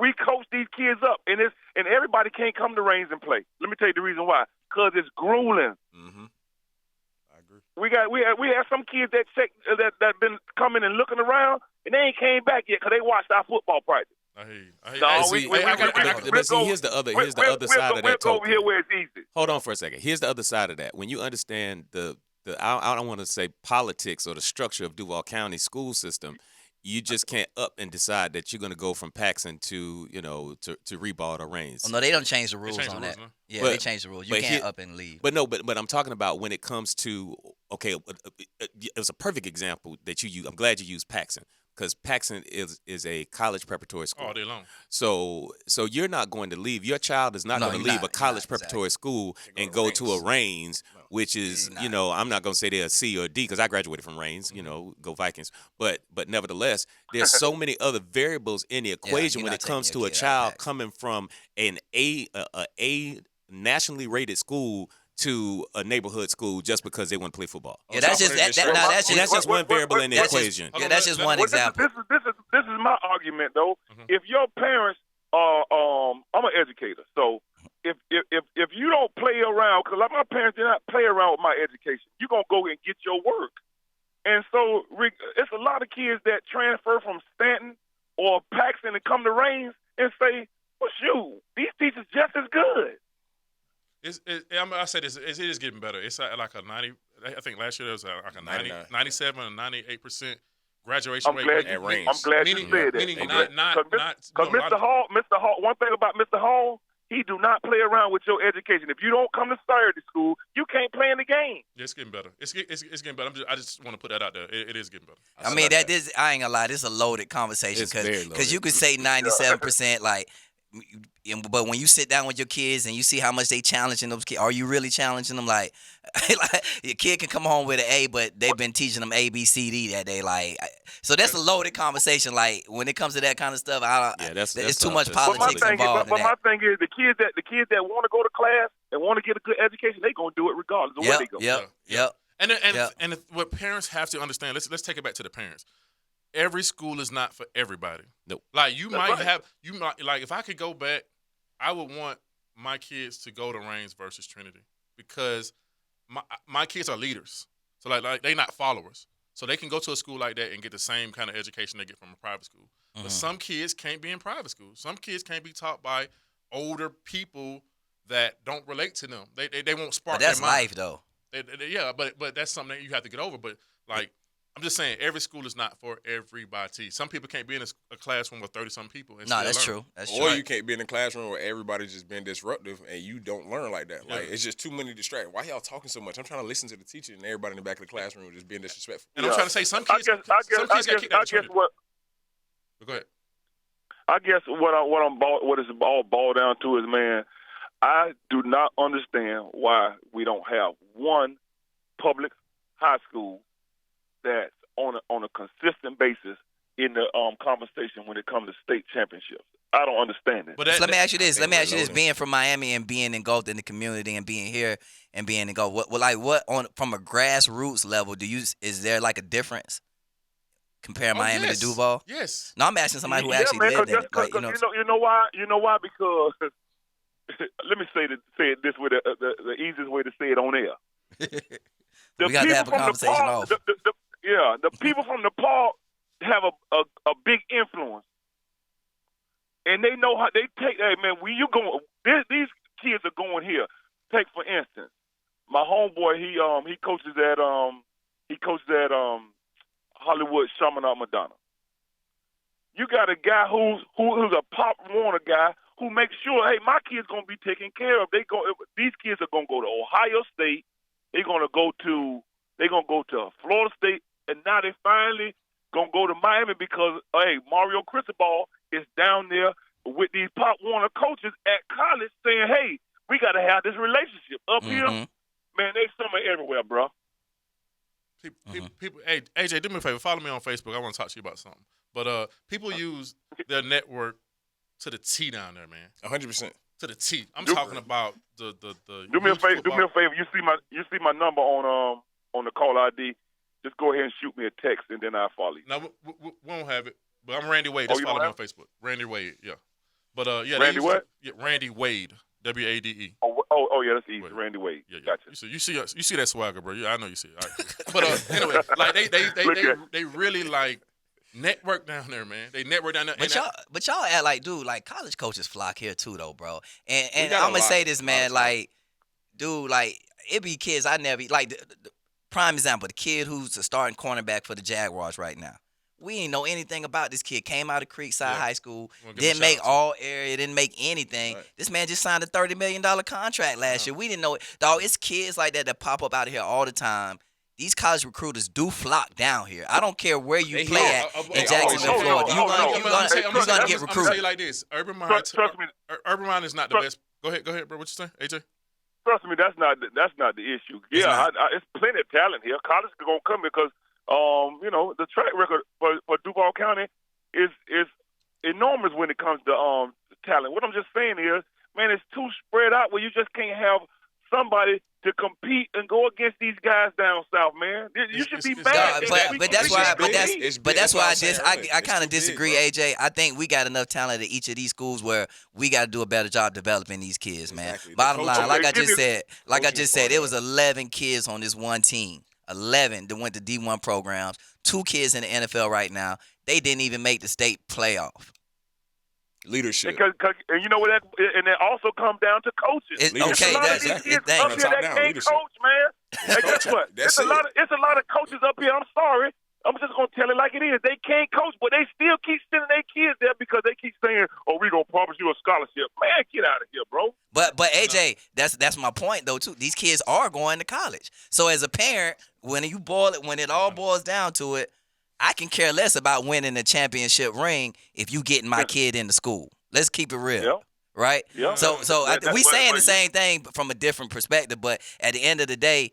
We coach these kids up, and everybody can't come to Reigns and play. Let me tell you the reason why. Because it's grueling. I agree. We have some kids that been coming and looking around, and they ain't came back yet because they watched our football practice. Here's the other side of that. We'll go over here where it's easy. Hold on for a second. Here's the other side of that. When you understand I don't want to say politics or the structure of Duval County school system, you just can't up and decide that you're going to go from Paxson to Rebold or Reigns. Oh, no, they don't change the rules on that. Yeah, they change the rules. You can't up and leave. But I'm talking about when it comes to, okay, it was a perfect example that you use. I'm glad you used Paxson because Paxton is a college preparatory school. All day long. So you're not going to leave. Your child is not going to leave a college preparatory school and go to a Reigns, which is, I'm not going to say they're a C or a D because I graduated from Reigns, go Vikings. But nevertheless, there's so many other variables in the equation when it comes to a child coming from an A nationally rated school to a neighborhood school just because they want to play football. Yeah, that's just one variable in the equation. That's just one example. This is my argument though. If your parents are, I'm an educator, so if you don't play around, because like my parents did not play around with my education, you're gonna go and get your work. And so it's a lot of kids that transfer from Stanton or Paxton and come to Reigns and say, "Well, shoot, these teachers just as good." I say this. It is getting better. It's like a 90. I think last year there was like a 97 and 98% graduation rate at Reigns. I'm glad you said that. Meaning because not Mr. Hall. One thing about Mr. Hall, he do not play around with your education. If you don't come to Saturday school, you can't play in the game. It's getting better. It's getting better. I just want to put that out there. It is getting better. I mean, I ain't gonna lie. This is a loaded conversation because you could say 97% like. But when you sit down with your kids and you see how much they challenging those kids, are you really challenging them? Like your kid can come home with an A, but they've been teaching them A, B, C, D that day. Like, so that's a loaded conversation. Like when it comes to that kind of stuff, it's too much politics involved. But my thing is the kids that want to go to class and want to get a good education, they gonna do it regardless of where they go. Yep. And what parents have to understand. Let's take it back to the parents. Every school is not for everybody. Nope. Like if I could go back, I would want my kids to go to Reigns versus Trinity because my kids are leaders. So like they not followers. So they can go to a school like that and get the same kind of education they get from a private school. Mm-hmm. But some kids can't be in private school. Some kids can't be taught by older people that don't relate to them. They won't spark their mind. But that's life though. But that's something that you have to get over. But like I'm just saying, every school is not for everybody. Some people can't be in a classroom with 30-some people. No, that's true. That's true. Or you can't be in a classroom where everybody's just being disruptive and you don't learn like that. Like it's just too many distractions. Why y'all talking so much? I'm trying to listen to the teacher and everybody in the back of the classroom just being disrespectful. And I'm trying to say some kids got kicked out of Trinity. Go ahead. I guess what it's all boiled down to is, man, I do not understand why we don't have one public high school that's on a consistent basis in the conversation when it comes to state championships. I don't understand it. But let me ask you this. Being from Miami and being engulfed in the community and being here and being engulfed, from a grassroots level, is there like a difference comparing Miami to Duval? Yes. No, I'm asking somebody who actually lived in it. Like, you know why? You know why? Because let me say it this way, the easiest way to say it on air. We got to have a conversation off. The people from the park have a big influence, and they know how they take. Hey man, when you go, these kids are going here. Take for instance, my homeboy. He coaches at Hollywood Chaminade Madonna. You got a guy who's a Pop Warner guy who makes sure, hey, my kid's gonna be taken care of. These kids are gonna go to Ohio State. They're gonna go to Florida State, and now they finally gonna go to Miami because Mario Cristobal is down there with these Pop Warner coaches at college saying, hey, we gotta have this relationship up here. Man, they somewhere everywhere, bro. People, hey, AJ, do me a favor. Follow me on Facebook. I want to talk to you about something. But people use their network to the T down there, man. 100%. To the T. I'm talking about the. Do me a favor. You see my number on the call ID. Just go ahead and shoot me a text, and then I'll follow you. No, we won't have it. But I'm Randy Wade. Just follow me on Facebook. Randy Wade. Yeah. But Randy what? Randy Wade. WADE. Oh yeah, that's easy. Wade. Randy Wade. Yeah. Gotcha. You see that swagger, bro. Yeah, I know you see it. All right. But anyway, like they really like network down there, man. They network down there. But y'all act like, dude, like college coaches flock here too, though, bro. And I'm gonna say this, man, like, dude, like it be kids I never like. The prime example, the kid who's the starting cornerback for the Jaguars right now. We ain't know anything about this kid. Came out of Creekside High School. Didn't make all area. Didn't make anything. Right. This man just signed a $30 million contract last year. We didn't know it. Dog, it's kids like that pop up out of here all the time. these college recruiters do flock down here. I don't care where you play at in Jacksonville, Jacksonville, Florida. You're I'm gonna get gonna tell you recruited. like this: Urban Mind is not the best. Go ahead, bro. What you saying, AJ? Trust me, that's not the issue. Yeah, it's plenty of talent here. College is gonna come because the track record for Duval County is enormous when it comes to talent. What I'm just saying is, man, it's too spread out where you just can't have somebody to compete and go against these guys down south, man. You should be mad. But that's why I kind of disagree, AJ. I think we got enough talent at each of these schools where we got to do a better job developing these kids, man. Exactly. Bottom line, like I just said, it was 11 kids on this one team. 11 that went to D1 programs. 2 kids in the NFL right now. They didn't even make the state playoff. Leadership. And you know what? And it also comes down to coaches. Okay, that's kids up here that can't coach, man. And guess what? It's a lot of coaches up here. I'm sorry. I'm just gonna tell it like it is. They can't coach, but they still keep sending their kids there because they keep saying, "Oh, we gonna promise you a scholarship." Man, get out of here, bro. But AJ, that's my point though too. These kids are going to college. So as a parent, when it all boils down to it, I can care less about winning a championship ring if you getting my kid into school. Let's keep it real, right? Yeah. So we saying the same thing from a different perspective, but at the end of the day,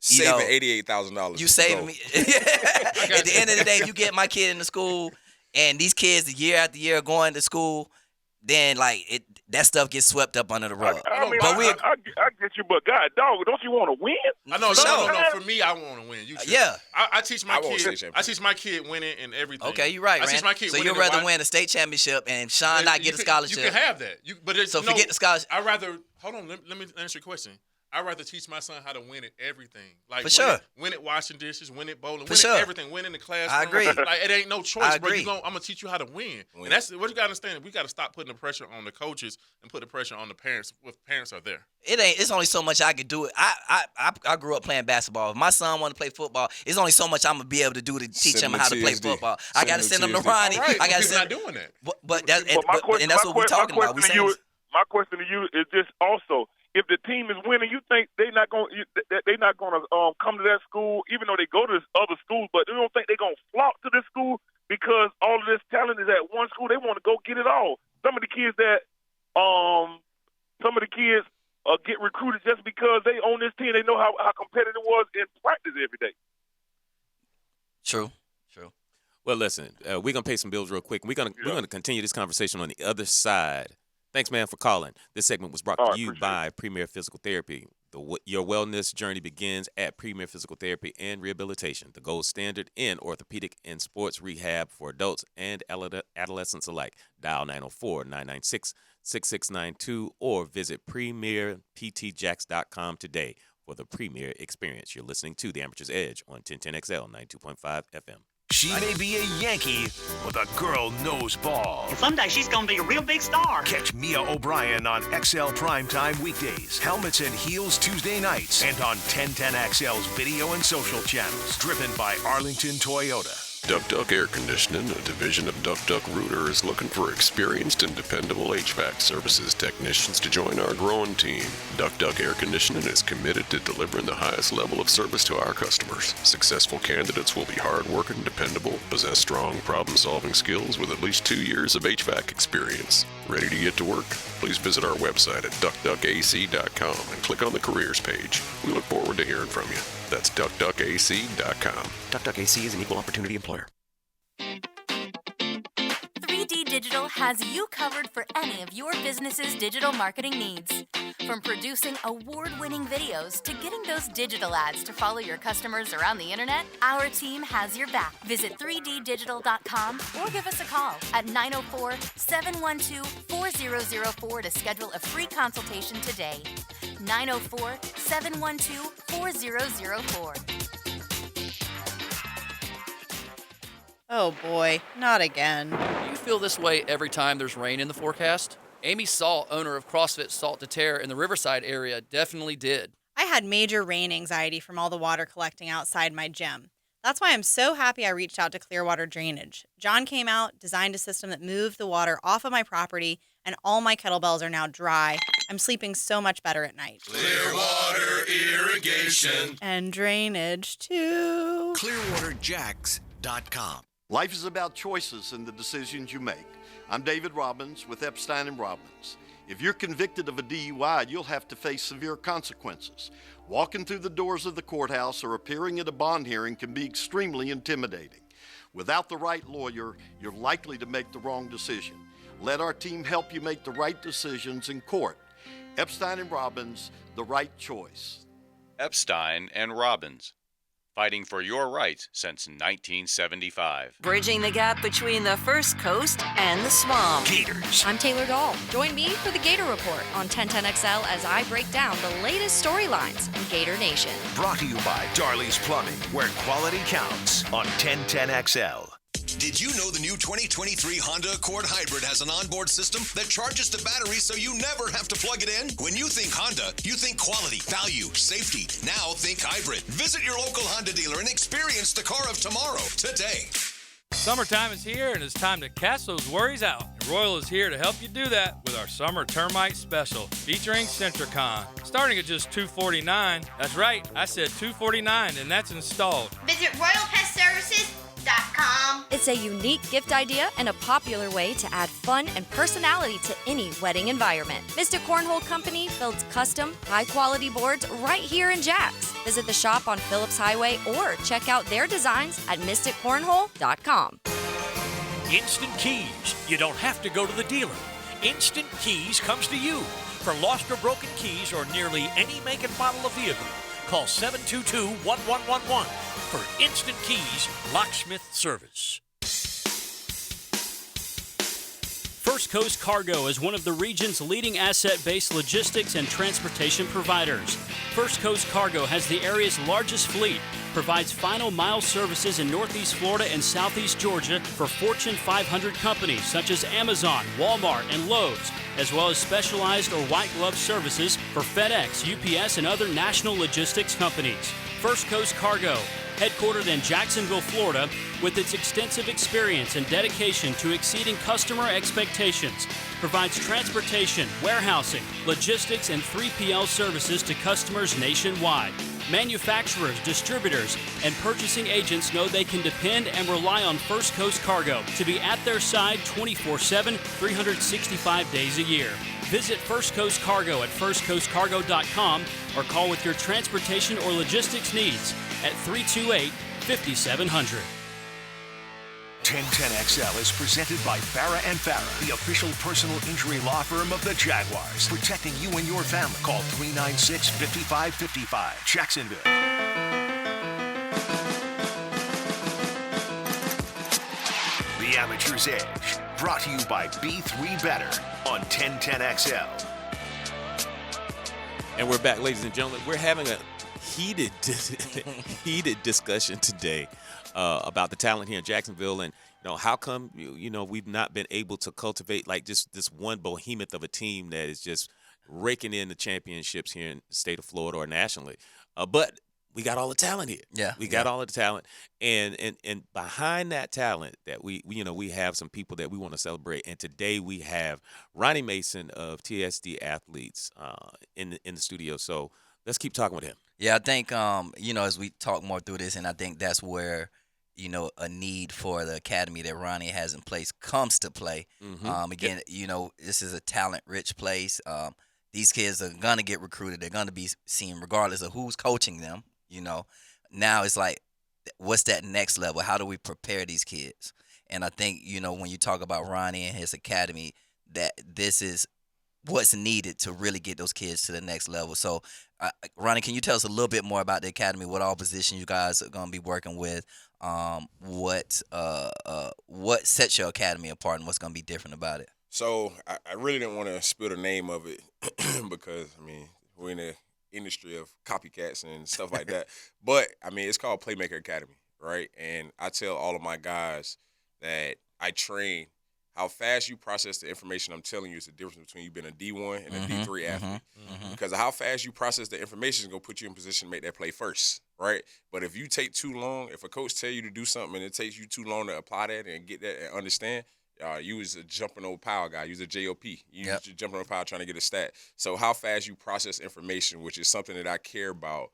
saving $88,000. You saving me. At the end of the day, if you get my kid into school, and these kids year after year going to school, then that stuff gets swept up under the rug. I get you, but God, dog, don't you want to win? No. For me, I want to win. I teach my kid. I teach my kid winning and everything. Okay, you're right, I teach my kid. So you'd rather win a state championship and Sean not get a scholarship. You can have that. Forget the scholarship. I rather hold on. Let me answer your question. I'd rather teach my son how to win at everything. Like for sure. Win at washing dishes, win at bowling, for win sure. at everything, win in the classroom. I agree. Like it ain't no choice, bro. I'm gonna teach you how to win. And that's what you gotta understand. We gotta stop putting the pressure on the coaches and put the pressure on the parents if parents are there. It's only so much I could do. I grew up playing basketball. If my son wanted to play football, it's only so much I'm gonna be able to do to teach him how to play football. I gotta send him to Ronnie. Right, I gotta send him. Not doing that. But that's what we're talking about. My question to you is this also. If the team is winning, you think they're not gonna come to that school, even though they go to this other school, but you don't think they're gonna flock to this school because all of this talent is at one school. They want to go get it all. Some of the kids get recruited just because they own this team. They know how competitive it was in practice every day. True. Well, listen, we're gonna pay some bills real quick. We're gonna continue this conversation on the other side. Thanks, man, for calling. This segment was brought to you by Premier Physical Therapy. Your wellness journey begins at Premier Physical Therapy and Rehabilitation, the gold standard in orthopedic and sports rehab for adults and adolescents alike. Dial 904-996-6692 or visit PremierPTJax.com today for the Premier experience. You're listening to The Amateur's Edge on 1010XL 92.5 FM. She may be a Yankee, but the girl knows ball. Someday she's going to be a real big star. Catch Mia O'Brien on XL Primetime weekdays, Helmets and Heels Tuesday nights, and on 1010XL's video and social channels. Driven by Arlington Toyota. Duck Duck Air Conditioning, a division of Duck Duck Rooter, is looking for experienced and dependable HVAC services technicians to join our growing team. Duck Duck Air Conditioning is committed to delivering the highest level of service to our customers. Successful candidates will be hardworking, dependable, possess strong problem-solving skills with at least 2 years of HVAC experience. Ready to get to work? Please visit our website at duckduckac.com and click on the careers page. We look forward to hearing from you. That's duckduckac.com. Duck Duck AC is an equal opportunity employer. 3D Digital has you covered for any of your business's digital marketing needs. From producing award-winning videos to getting those digital ads to follow your customers around the internet, our team has your back. Visit 3ddigital.com or give us a call at 904-712-4004 to schedule a free consultation today. 904-712-4004. Oh boy, not again. Do you feel this way every time there's rain in the forecast? Amy Salt, owner of CrossFit Salt to Tear in the Riverside area, definitely did. I had major rain anxiety from all the water collecting outside my gym. That's why I'm so happy I reached out to Clearwater Drainage. John came out, designed a system that moved the water off of my property, and all my kettlebells are now dry. I'm sleeping so much better at night. Clearwater Irrigation. And drainage, too. ClearwaterJacks.com. Life is about choices and the decisions you make. I'm David Robbins with Epstein & Robbins. If you're convicted of a DUI, you'll have to face severe consequences. Walking through the doors of the courthouse or appearing at a bond hearing can be extremely intimidating. Without the right lawyer, you're likely to make the wrong decision. Let our team help you make the right decisions in court. Epstein & Robbins, the right choice. Epstein & Robbins, fighting for your rights since 1975. Bridging the gap between the First Coast and the swamp. Gators. I'm Taylor Dahl. Join me for the Gator Report on 1010XL as I break down the latest storylines in Gator Nation. Brought to you by Darley's Plumbing, where quality counts on 1010XL. Did you know the new 2023 Honda Accord Hybrid has an onboard system that charges the battery so you never have to plug it in? When you think Honda, you think quality, value, safety. Now think hybrid. Visit your local Honda dealer and experience the car of tomorrow today. Summertime is here, and it's time to cast those worries out. And Royal is here to help you do that with our Summer Termite Special featuring Centricon. Starting at just $249. That's right, I said $249, and that's installed. Visit RoyalPestServices.com. It's a unique gift idea and a popular way to add fun and personality to any wedding environment. Mystic Cornhole Company builds custom, high-quality boards right here in Jax. Visit the shop on Phillips Highway or check out their designs at mysticcornhole.com. Instant Keys. You don't have to go to the dealer. Instant Keys comes to you. For lost or broken keys or nearly any make and model of vehicle, call 722-1111 for Instant Keys Locksmith Service. First Coast Cargo is one of the region's leading asset-based logistics and transportation providers. First Coast Cargo has the area's largest fleet, provides final mile services in Northeast Florida and Southeast Georgia for Fortune 500 companies such as Amazon, Walmart, and Lowe's, as well as specialized or white glove services for FedEx, UPS, and other national logistics companies. First Coast Cargo, headquartered in Jacksonville, Florida, with its extensive experience and dedication to exceeding customer expectations, provides transportation, warehousing, logistics, and 3PL services to customers nationwide. Manufacturers, distributors, and purchasing agents know they can depend and rely on First Coast Cargo to be at their side 24/7, 365 days a year. Visit First Coast Cargo at firstcoastcargo.com or call with your transportation or logistics needs at 328-5700. 1010XL is presented by Farah & Farah, the official personal injury law firm of the Jaguars, protecting you and your family. Call 396-5555, Jacksonville. The Amateur's Edge, brought to you by B3 Better on 1010XL. And we're back, ladies and gentlemen. We're having a heated discussion today about the talent here in Jacksonville, and how come we've not been able to cultivate like just this one behemoth of a team that is just raking in the championships here in the state of Florida or nationally. But we got all the talent here. Yeah, we got all of the talent, and behind that talent that we have some people that we want to celebrate. And today we have Ronnie Mason of TSD Athletes in the studio. So let's keep talking with him. Yeah, I think as we talk more through this, and I think that's where a need for the academy that Ronnie has in place comes to play. Mm-hmm. Again, this is a talent-rich place. These kids are gonna get recruited. They're gonna be seen regardless of who's coaching them. Now it's like, what's that next level? How do we prepare these kids? And I think when you talk about Ronnie and his academy, that this is what's needed to really get those kids to the next level. So, Ronnie, can you tell us a little bit more about the academy? What all positions you guys are going to be working with? What sets your academy apart, and what's going to be different about it? So I really didn't want to spill the name of it because we're in the industry of copycats and stuff like that. But it's called Playmaker Academy, right? And I tell all of my guys that I train. How fast you process the information I'm telling you is the difference between you being a D1 and a D3 athlete. Because of how fast you process the information is going to put you in position to make that play first, right? But if you take too long, if a coach tell you to do something and it takes you too long to apply that and get that and understand, You was a jumping over power guy. You was a JOP. You was jumping over power trying to get a stat. So how fast you process information, which is something that I care about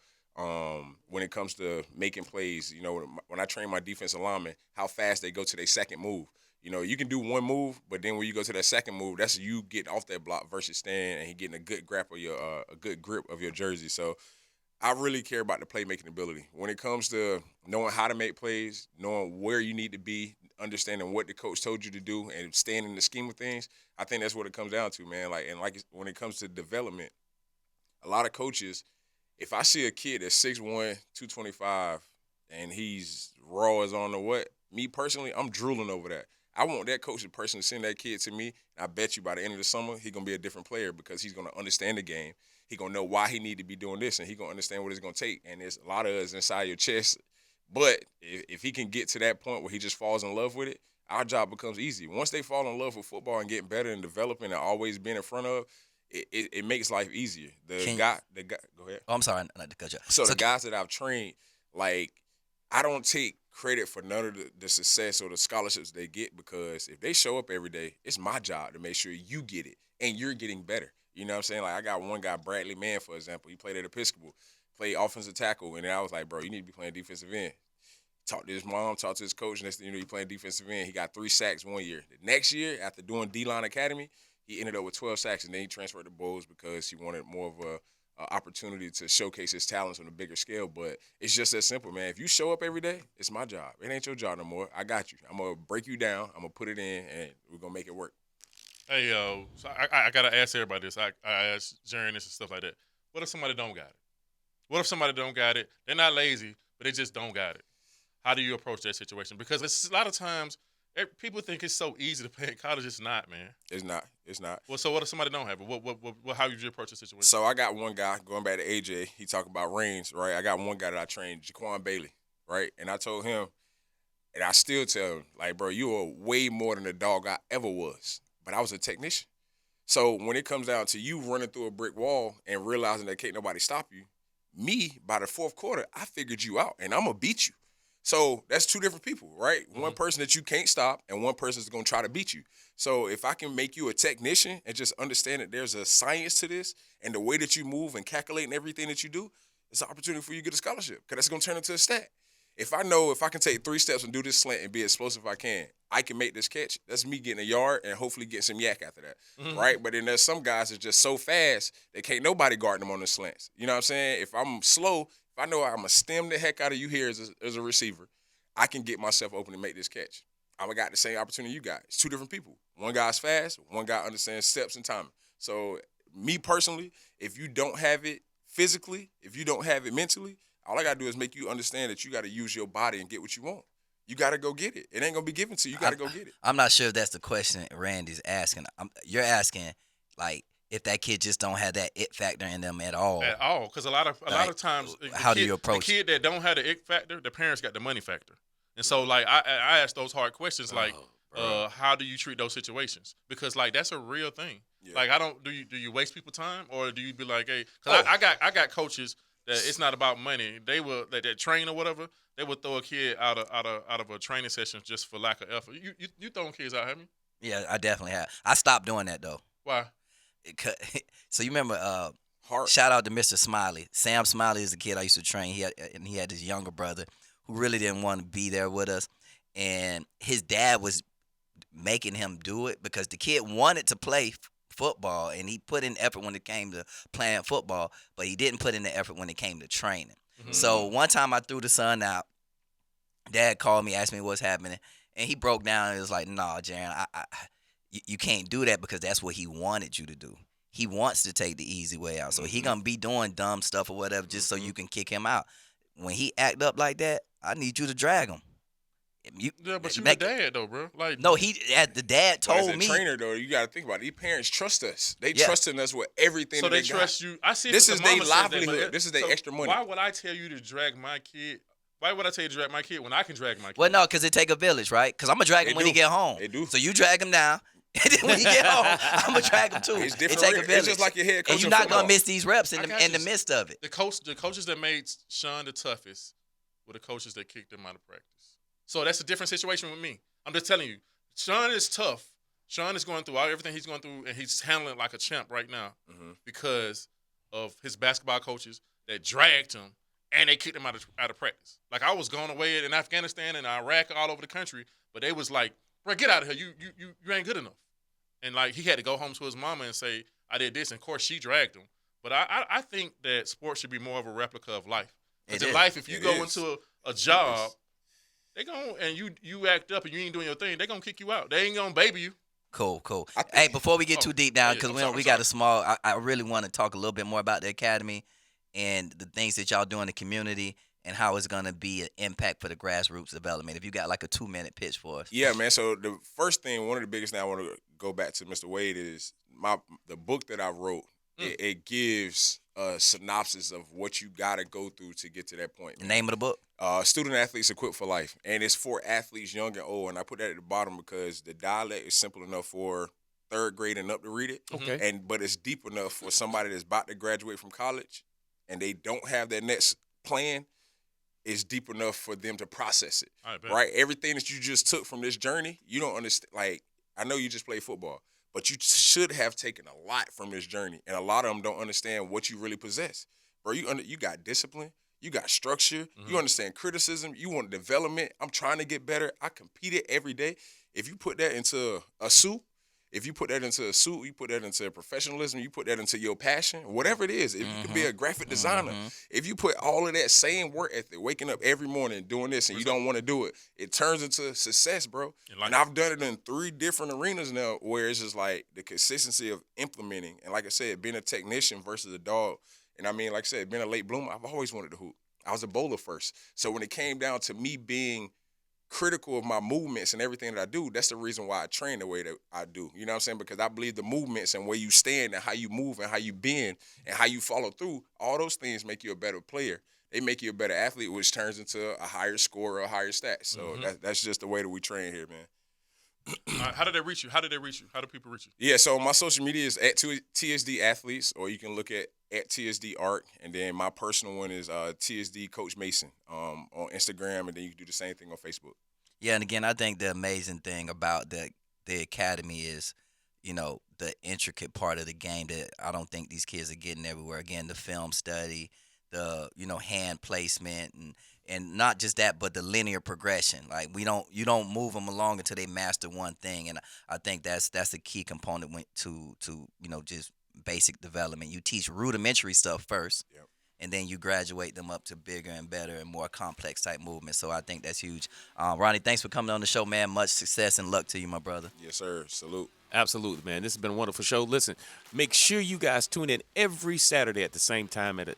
when it comes to making plays. You know, when I train my defensive linemen, how fast they go to their second move. You know, you can do one move, but then when you go to that second move, that's you getting off that block versus staying and he getting a good grip of your jersey. So I really care about the playmaking ability. When it comes to knowing how to make plays, knowing where you need to be, understanding what the coach told you to do, and staying in the scheme of things, I think that's what it comes down to, man. When it comes to development, a lot of coaches, if I see a kid that's 6'1", 225, and he's raw as on the what, me personally, I'm drooling over that. I want that coach to personally send that kid to me, and I bet you by the end of the summer, he's going to be a different player because he's going to understand the game. He's going to know why he need to be doing this, and he's going to understand what it's going to take. And there's a lot of us inside your chest. But if he can get to that point where he just falls in love with it, our job becomes easy. Once they fall in love with football and getting better and developing and always being in front of, it makes life easier. The guy, go ahead. Oh, I'm sorry, not to cut you off. So the guys that I've trained, I don't take credit for none of the success or the scholarships they get because if they show up every day, it's my job to make sure you get it and you're getting better. You know what I'm saying? I got one guy, Bradley Mann, for example. He played at Episcopal, played offensive tackle, and then I was like, bro, you need to be playing defensive end. Talked to his mom, talked to his coach, next thing you know, he playing defensive end. He got 3 sacks one year. The next year, after doing D-Line Academy, he ended up with 12 sacks, and then he transferred to Bulls because he wanted more of a opportunity to showcase his talents on a bigger scale. But it's just that simple, man. If you show up every day, it's my job. It ain't your job no more. I got you. I'm going to break you down. I'm going to put it in, and we're going to make it work. Hey, so I got to ask everybody this. I asked Jerrian this and stuff like that. What if somebody don't got it? What if somebody don't got it? They're not lazy, but they just don't got it. How do you approach that situation? Because it's a lot of times people think it's so easy to play in college. It's not, man. It's not. It's not. Well, so what if somebody don't have it? How would you approach the situation? So I got one guy, going back to AJ, he talking about range, right? I got one guy that I trained, Jaquan Bailey, right? And I told him, and I still tell him, bro, you are way more than the dog I ever was. But I was a technician. So when it comes down to you running through a brick wall and realizing that can't nobody stop you, me, by the fourth quarter, I figured you out, and I'm going to beat you. So that's 2 different people, right? Mm-hmm. One person that you can't stop and one person is going to try to beat you. So if I can make you a technician and just understand that there's a science to this and the way that you move and calculating everything that you do, it's an opportunity for you to get a scholarship because that's going to turn into a stat. If I know if I can take 3 steps and do this slant and be explosive I can make this catch. That's me getting a yard and hopefully getting some yak after that, right? But then there's some guys that's just so fast they can't nobody guard them on the slants. You know what I'm saying? If I'm slow, if I know I'm going to stem the heck out of you here as a receiver, I can get myself open and make this catch. I got the same opportunity you got. It's 2 different people. One guy's fast, one guy understands steps and timing. So me personally, if you don't have it physically, if you don't have it mentally, all I got to do is make you understand that you got to use your body and get what you want. You got to go get it. It ain't going to be given to you. You got to go get it. I'm not sure if that's the question Randy's asking. You're asking, if that kid just don't have that it factor in them at all. At all, because a lot of times, how do you approach the kid that don't have the it factor? The parents got the money factor, and so I ask those hard questions how do you treat those situations? Because that's a real thing. Yeah. Do you waste people's time or do you be like, hey? Because I got coaches that it's not about money. They will that train or whatever. They would throw a kid out of a training session just for lack of effort. You throwing kids out, haven't you? Yeah, I definitely have. I stopped doing that though. Why? So you remember, shout out to Mr. Smiley. Sam Smiley is the kid I used to train. He had this younger brother who really didn't want to be there with us, and his dad was making him do it because the kid wanted to play football, and he put in effort when it came to playing football, but he didn't put in the effort when it came to training. Mm-hmm. So one time I threw the son out. Dad called me, asked me what's happening, and he broke down and was like, "No, Jerrian, you can't do that because that's what he wanted you to do. He wants to take the easy way out. So he going to be doing dumb stuff or whatever just so you can kick him out. When he act up like that, I need you to drag him." But you the dad, though, bro. No, the dad told me. As a trainer, though, you got to think about it. These parents trust us. They trust in us with everything so that they trust got. You. I see this is their livelihood. This is their extra money. Why would I tell you to drag my kid? Why would I tell you to drag my kid when I can drag my kid? Well, no, because it take a village, right? Because I'm going to drag him when he get home. They do. So you drag him now. And then when he get home, I'm going to drag him too. It's different. It take a village. It's just like your head coach. And you're not going to miss these reps in the midst of it. The coaches that made Sean the toughest were the coaches that kicked him out of practice. So that's a different situation with me. I'm just telling you. Sean is tough. Sean is going through everything he's going through, and he's handling it like a champ right now because of his basketball coaches that dragged him and they kicked him out of practice. Like, I was going away in Afghanistan and Iraq, all over the country, but they was like, bro, get out of here. You ain't good enough. And, like, he had to go home to his mama and say, I did this. And, of course, she dragged him. But I think that sports should be more of a replica of life. Because in life, if you go into a job, they gon' and you act up and you ain't doing your thing, they going to kick you out. They ain't going to baby you. Cool. Hey, before we get too deep down, because we got a small, I really want to talk a little bit more about the academy and the things that y'all do in the community and how it's going to be an impact for the grassroots development. If you got like a 2-minute pitch for us. Yeah, man. So the first thing, one of the biggest things I want to go back to Mr. Wade is the book that I wrote. It gives a synopsis of what you got to go through to get to that point. The name of the book? Student Athletes Equipped for Life. And it's for athletes young and old. And I put that at the bottom because the dialect is simple enough for third grade and up to read it. Okay. But it's deep enough for somebody that's about to graduate from college and they don't have their next plan. It's deep enough for them to process it. Right? Everything that you just took from this journey, you don't understand. Like, I know you just play football, but you should have taken a lot from this journey. And a lot of them don't understand what you really possess. Bro, you got discipline. You got structure. You understand criticism. You want development. I'm trying to get better. I competed every day. If you put that into a suit, you put that into professionalism, you put that into your passion, whatever it is. If you could be a graphic designer, if you put all of that same work ethic, waking up every morning doing this and you don't want to do it, it turns into success, bro. And I've done it in 3 different arenas now where it's just like the consistency of implementing. And like I said, being a technician versus a dog. And I mean, like I said, being a late bloomer, I've always wanted to hoop. I was a bowler first. So when it came down to me being critical of my movements and everything that I do, that's the reason why I train the way that I do. You know what I'm saying? Because I believe the movements and where you stand and how you move and how you bend and how you follow through, all those things make you a better player. They make you a better athlete, which turns into a higher score or a higher stat. So that's just the way that we train here, man. How did they reach you? How do people reach you? Yeah, so my social media is at TSD Athletes, or you can look at TSD Art, and then my personal one is TSD Coach Mason on Instagram, and then you can do the same thing on Facebook. Yeah, and again, I think the amazing thing about the academy is, the intricate part of the game that I don't think these kids are getting everywhere. Again, the film study, the hand placement, and not just that, but the linear progression. Like you don't move them along until they master one thing, and I think that's a key component to just basic development. You teach rudimentary stuff first. Yep. And then you graduate them up to bigger and better and more complex type movements. So I think that's huge. Ronnie, thanks for coming on the show, man. Much success and luck to you, my brother. Yes, sir. Salute. Absolutely, man. This has been a wonderful show. Listen, make sure you guys tune in every Saturday at the same time at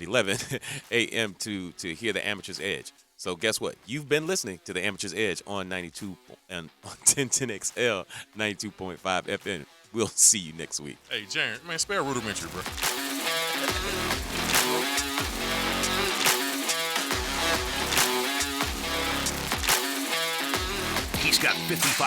11 a.m. to hear the Amateur's Edge. So guess what? You've been listening to the Amateur's Edge on 92 and on 1010XL 92.5 FM. We'll see you next week. Hey, Jerrian, man, spare rudimentary, bro. He's got 55.